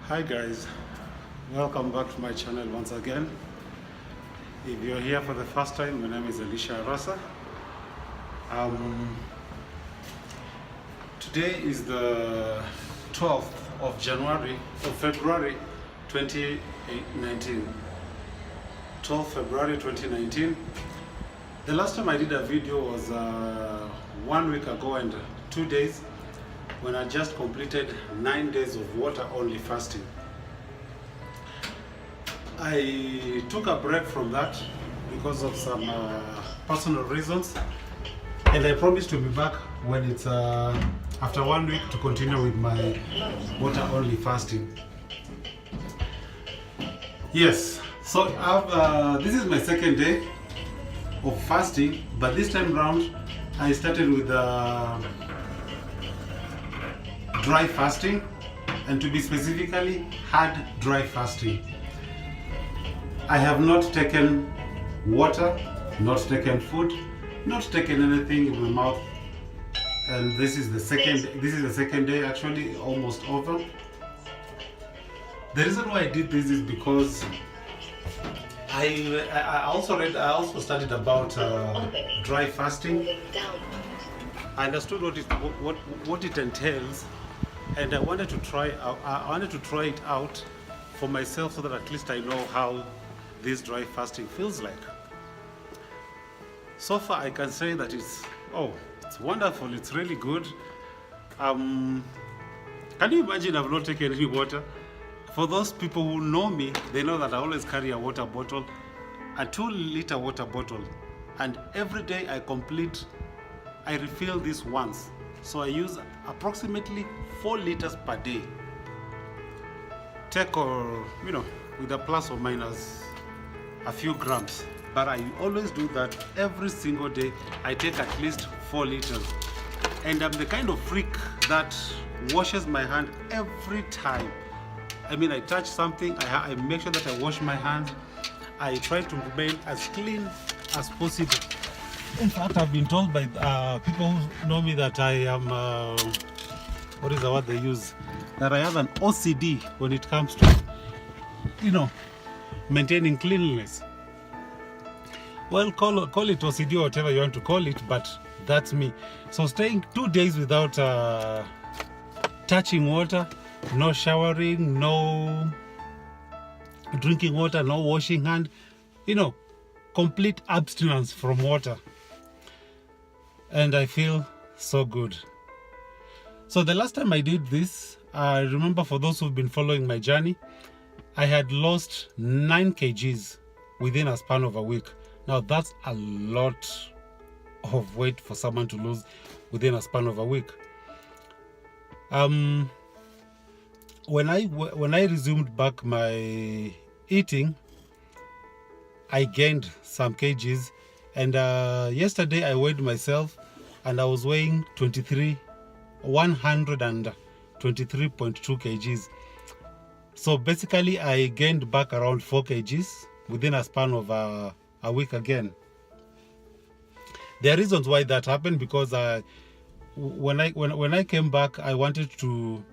Hi guys, welcome back to my channel once again. If you're here for the first time, my name is Elisha Rasa. Today is the 12th of February 2019. 12th February 2019. The last time I did a video was 1 week ago and 2 days, when I just completed 9 days of water only fasting. I took a break from that because of some personal reasons, and I promised to be back when it's after 1 week to continue with my water only fasting. Yes, so this is my second day of fasting, but this time round I started with dry fasting, and to be specifically hard dry fasting. I have not taken water, not taken food, not taken anything in my mouth, and this is the second day, actually almost over. The reason why I did this is because I also studied about dry fasting. I understood what it entails, and I wanted to try it out for myself so that at least I know how this dry fasting feels like. So far I can say that it's wonderful, it's really good. Can you imagine I've not taken any water? For those people who know me, they know that I always carry a water bottle, a 2-liter water bottle, and every day I refill this once. So I use approximately 4 liters per day. Take with a plus or minus a few grams. But I always do that every single day. I take at least 4 liters. And I'm the kind of freak that washes my hand every time. I mean, I touch something, I make sure that I wash my hands. I try to remain as clean as possible. In fact, I've been told by people who know me that I am, what is the word they use? That I have an OCD when it comes to, maintaining cleanliness. Well, call it OCD or whatever you want to call it, but that's me. So staying 2 days without touching water, no showering, no drinking water, no washing hand, complete abstinence from water. And I feel so good. So the last time I did this, I remember, for those who've been following my journey, I had lost 9 kgs within a span of a week. Now that's a lot of weight for someone to lose within a span of a week. When I resumed back my eating, I gained some kgs. And yesterday I weighed myself, and I was weighing 123.2 kgs. So basically I gained back around 4 kgs within a span of a week again. There are reasons why that happened, because when I came back, I wanted to.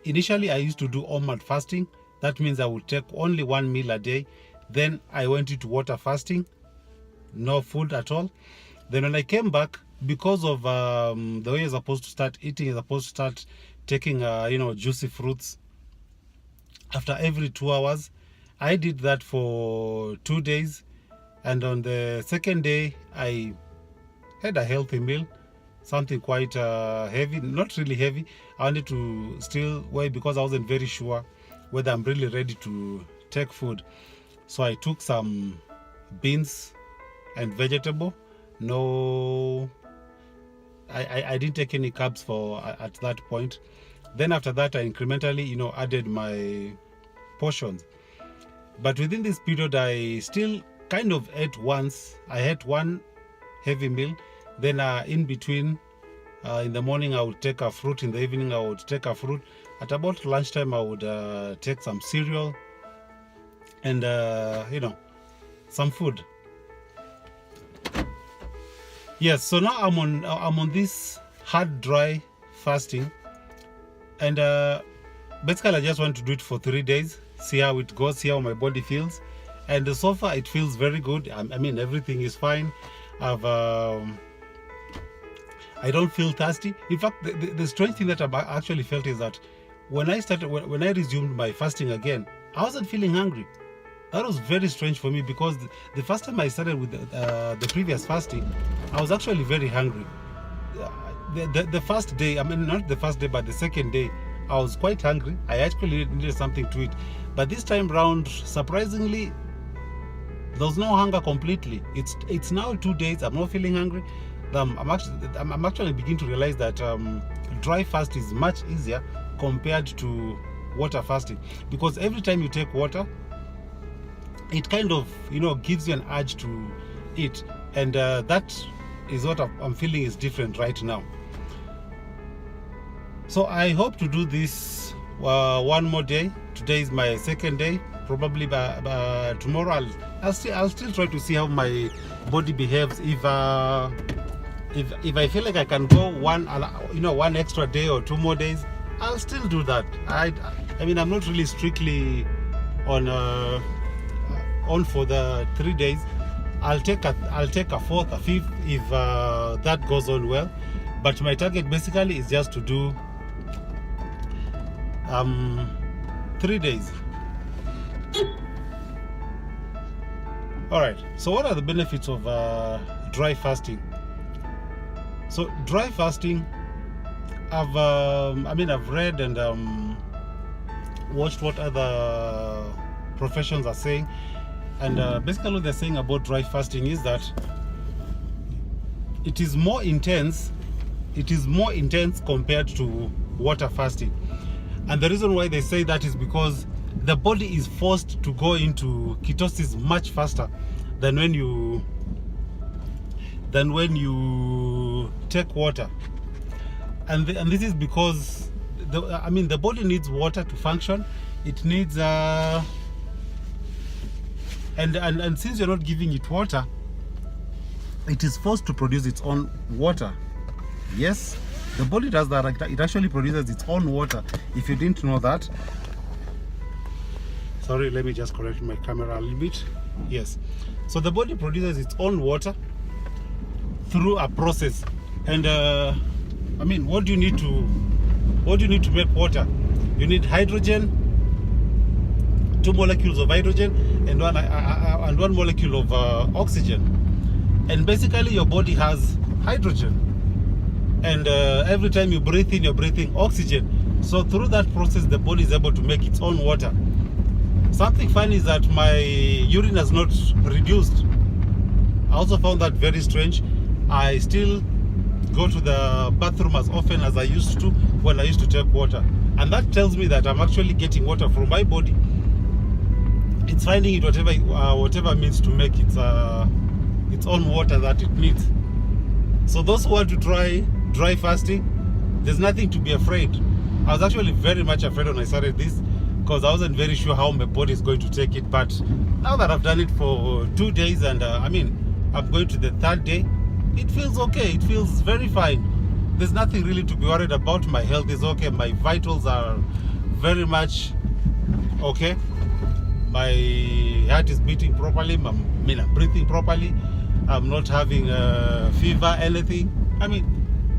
Initially I used to do OMAD fasting. That means I would take only 1 meal a day. Then I went into water fasting. No food at all. Then when I came back, because of the way you're supposed to start eating, you're supposed to start taking juicy fruits after every 2 hours. I did that for 2 days, and on the second day I had a healthy meal, something quite heavy, not really heavy. I wanted to still weigh because I wasn't very sure whether I'm really ready to take food. So I took some beans and vegetable. No, I didn't take any carbs at that point. Then after that I incrementally added my portions. But within this period I still kind of ate once. I had one heavy meal, then in between, in the morning I would take a fruit, in the evening I would take a fruit. At about lunchtime I would take some cereal and some food. Yes, so now I'm on this hard dry fasting, and basically I just want to do it for 3 days, see how it goes, see how my body feels. And so far it feels very good. I mean, everything is fine. I don't feel thirsty. In fact, the strange thing that I've actually felt is that when I resumed my fasting again, I wasn't feeling hungry. That was very strange for me, because the first time I started with the previous fasting, I was actually very hungry. The first day, I mean, not the first day, but the second day, I was quite hungry. I actually needed something to eat. But this time round, surprisingly, there was no hunger completely. It's now 2 days. I'm not feeling hungry. I'm actually beginning to realize that dry fast is much easier compared to water fasting, because every time you take water, it kind of, gives you an urge to eat, and that is what I'm feeling is different right now. So I hope to do this one more day. Today is my second day. Probably by tomorrow I'll still try to see how my body behaves. If I feel like I can go one extra day or 2 more days, I'll still do that. I mean, I'm not really strictly on for the 3 days. I'll take a fourth, a fifth if that goes on well. But my target basically is just to do 3 days. All right. So what are the benefits of dry fasting? So dry fasting, I've read and watched what other professions are saying, and basically what they're saying about dry fasting is that it is more intense. It is more intense compared to water fasting, and the reason why they say that is because the body is forced to go into ketosis much faster than when you take water, and this is because the body needs water to function. It needs and since you're not giving it water, it is forced to produce its own water. Yes, the body does that. It actually produces its own water. If you didn't know that, sorry, let me just correct my camera a little bit. Yes, so the body produces its own water through a process, and what do you need to make water? You need hydrogen, 2 molecules of hydrogen, and one molecule of oxygen. And basically your body has hydrogen, and every time you breathe in, you're breathing oxygen. So through that process, the body is able to make its own water. Something funny is that my urine has not reduced. I also found that very strange. I still go to the bathroom as often as I used to when I used to take water, and that tells me that I'm actually getting water from my body. It's finding it whatever means to make its own water that it needs. So those who want to try dry fasting, there's nothing to be afraid. I was actually very much afraid when I started this, because I wasn't very sure how my body is going to take it. But now that I've done it for 2 days, and I'm going to the 3rd day, it feels okay. It feels very fine. There's nothing really to be worried about. My health is okay. My vitals are very much okay. My heart is beating properly. I'm breathing properly. I'm not having fever, anything.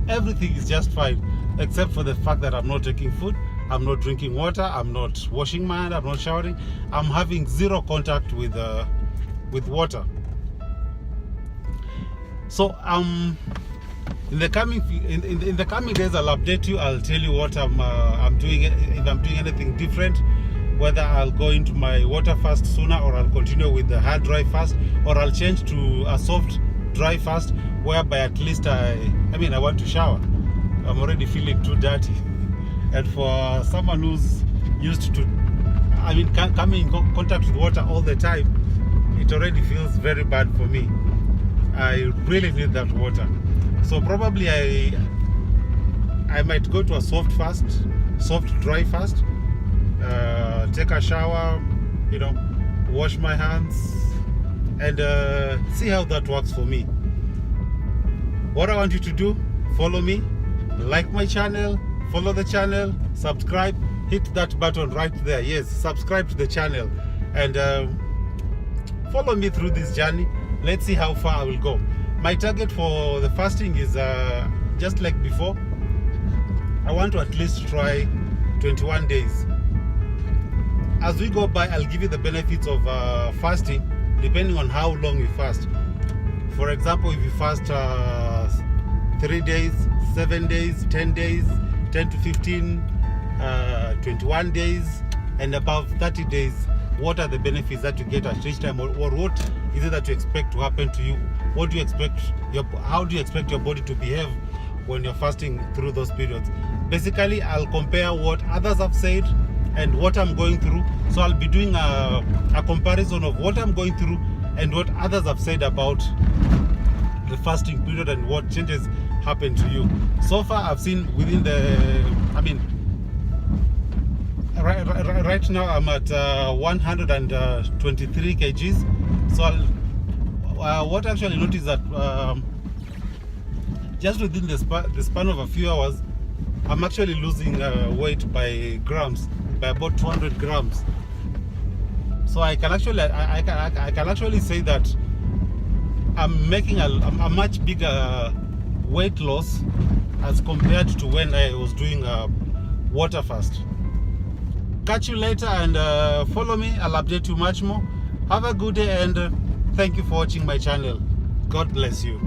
Everything is just fine, except for the fact that I'm not taking food, I'm not drinking water, I'm not washing my hand, I'm not showering. I'm having zero contact with water. So in the coming days, I'll update you. I'll tell you what I'm doing, if I'm doing anything different, whether I'll go into my water fast sooner, or I'll continue with the hard dry fast, or I'll change to a soft dry fast, whereby at least I want to shower. I'm already feeling too dirty, and for someone who's used to coming in contact with water all the time, it already feels very bad for me. I really need that water. So probably I might go to a soft dry fast, take a shower, wash my hands, and see how that works for me. What I want you to do, follow me, like my channel, follow the channel, subscribe, hit that button right there. Yes, subscribe to the channel and follow me through this journey. Let's see how far I will go. My target for the fasting is just like before. I want to at least try 21 days. As we go by, I'll give you the benefits of fasting depending on how long you fast. For example, if you fast 3 days, 7 days, 10 days, 10 to 15, 21 days, and above 30 days, what are the benefits that you get at each time, or what is it that you expect to happen to you? What do you expect? How do you expect your body to behave when you're fasting through those periods? Basically, I'll compare what others have said and what I'm going through. So I'll be doing a comparison of what I'm going through and what others have said about the fasting period and what changes happen to you. So far, I've seen within right now I'm at 123 kgs. So what I actually noticed that just within the span of a few hours, I'm actually losing weight by grams, by about 200 grams. So I can actually say that I'm making a much bigger weight loss as compared to when I was doing water fast. Catch you later and follow me. I'll update you much more. Have a good day and thank you for watching my channel. God bless you.